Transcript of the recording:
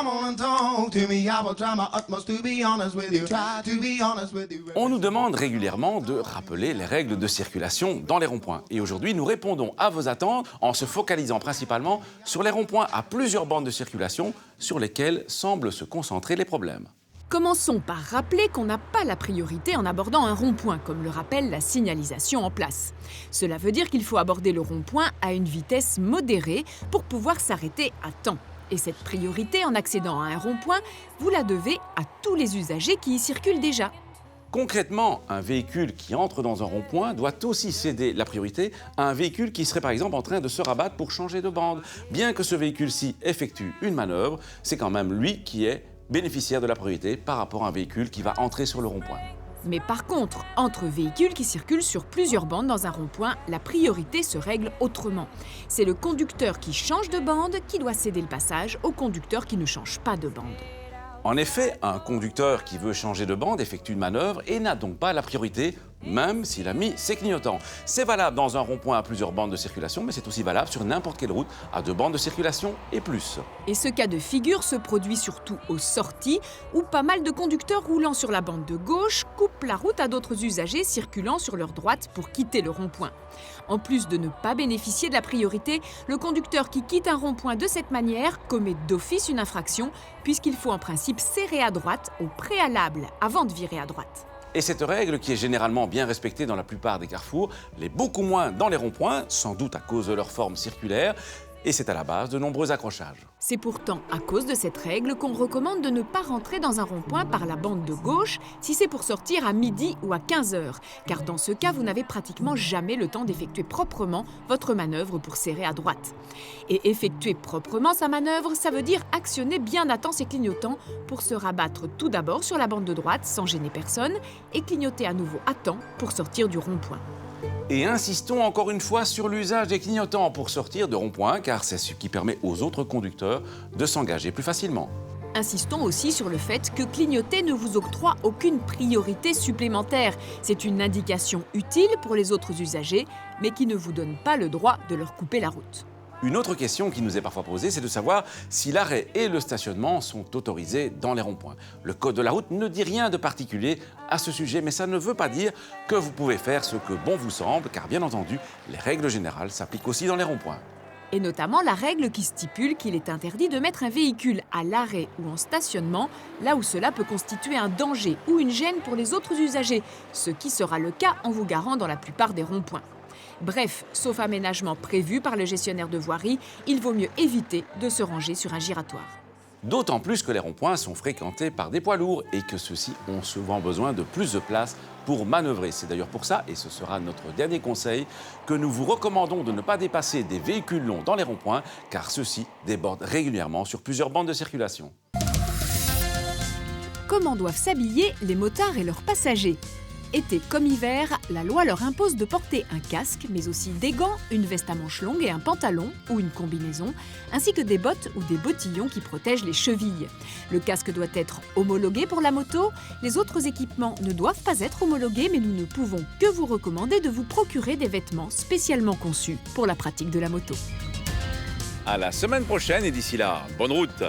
come on and talk to me. I will try my utmost to be honest with you. Try to be honest with you. On nous demande régulièrement de rappeler les règles de circulation dans les ronds-points. Et aujourd'hui, nous répondons à vos attentes en se focalisant principalement sur les ronds-points à plusieurs bandes de circulation sur lesquelles semblent se concentrer les problèmes. Commençons par rappeler qu'on n'a pas la priorité en abordant un rond-point, comme le rappelle la signalisation en place. Cela veut dire qu'il faut aborder le rond-point à une vitesse modérée pour pouvoir s'arrêter à temps. Et cette priorité en accédant à un rond-point, vous la devez à tous les usagers qui y circulent déjà. Concrètement, un véhicule qui entre dans un rond-point doit aussi céder la priorité à un véhicule qui serait par exemple en train de se rabattre pour changer de bande. Bien que ce véhicule-ci effectue une manœuvre, c'est quand même lui qui est bénéficiaire de la priorité par rapport à un véhicule qui va entrer sur le rond-point. Mais par contre, entre véhicules qui circulent sur plusieurs bandes dans un rond-point, la priorité se règle autrement. C'est le conducteur qui change de bande qui doit céder le passage au conducteur qui ne change pas de bande. En effet, un conducteur qui veut changer de bande effectue une manœuvre et n'a donc pas la priorité, même s'il a mis ses clignotants. C'est valable dans un rond-point à plusieurs bandes de circulation, mais c'est aussi valable sur n'importe quelle route à 2 bandes de circulation et plus. Et ce cas de figure se produit surtout aux sorties, où pas mal de conducteurs roulant sur la bande de gauche coupent la route à d'autres usagers circulant sur leur droite pour quitter le rond-point. En plus de ne pas bénéficier de la priorité, le conducteur qui quitte un rond-point de cette manière commet d'office une infraction, puisqu'il faut en principe serrer à droite au préalable avant de virer à droite. Et cette règle, qui est généralement bien respectée dans la plupart des carrefours, l'est beaucoup moins dans les ronds-points, sans doute à cause de leur forme circulaire, et c'est à la base de nombreux accrochages. C'est pourtant à cause de cette règle qu'on recommande de ne pas rentrer dans un rond-point par la bande de gauche si c'est pour sortir à midi ou à 15h, car dans ce cas, vous n'avez pratiquement jamais le temps d'effectuer proprement votre manœuvre pour serrer à droite. Et effectuer proprement sa manœuvre, ça veut dire actionner bien à temps ses clignotants pour se rabattre tout d'abord sur la bande de droite sans gêner personne et clignoter à nouveau à temps pour sortir du rond-point. Et insistons encore une fois sur l'usage des clignotants pour sortir de rond-point, car c'est ce qui permet aux autres conducteurs de s'engager plus facilement. Insistons aussi sur le fait que clignoter ne vous octroie aucune priorité supplémentaire. C'est une indication utile pour les autres usagers, mais qui ne vous donne pas le droit de leur couper la route. Une autre question qui nous est parfois posée, c'est de savoir si l'arrêt et le stationnement sont autorisés dans les ronds-points. Le code de la route ne dit rien de particulier à ce sujet, mais ça ne veut pas dire que vous pouvez faire ce que bon vous semble, car bien entendu, les règles générales s'appliquent aussi dans les ronds-points. Et notamment la règle qui stipule qu'il est interdit de mettre un véhicule à l'arrêt ou en stationnement, là où cela peut constituer un danger ou une gêne pour les autres usagers, ce qui sera le cas en vous garant dans la plupart des ronds-points. Bref, sauf aménagement prévu par le gestionnaire de voirie, il vaut mieux éviter de se ranger sur un giratoire. D'autant plus que les ronds-points sont fréquentés par des poids lourds et que ceux-ci ont souvent besoin de plus de place pour manœuvrer. C'est d'ailleurs pour ça, et ce sera notre dernier conseil, que nous vous recommandons de ne pas dépasser des véhicules longs dans les ronds-points, car ceux-ci débordent régulièrement sur plusieurs bandes de circulation. Comment doivent s'habiller les motards et leurs passagers ? Été comme hiver, la loi leur impose de porter un casque, mais aussi des gants, une veste à manches longues et un pantalon ou une combinaison, ainsi que des bottes ou des bottillons qui protègent les chevilles. Le casque doit être homologué pour la moto. Les autres équipements ne doivent pas être homologués, mais nous ne pouvons que vous recommander de vous procurer des vêtements spécialement conçus pour la pratique de la moto. À la semaine prochaine et d'ici là, bonne route!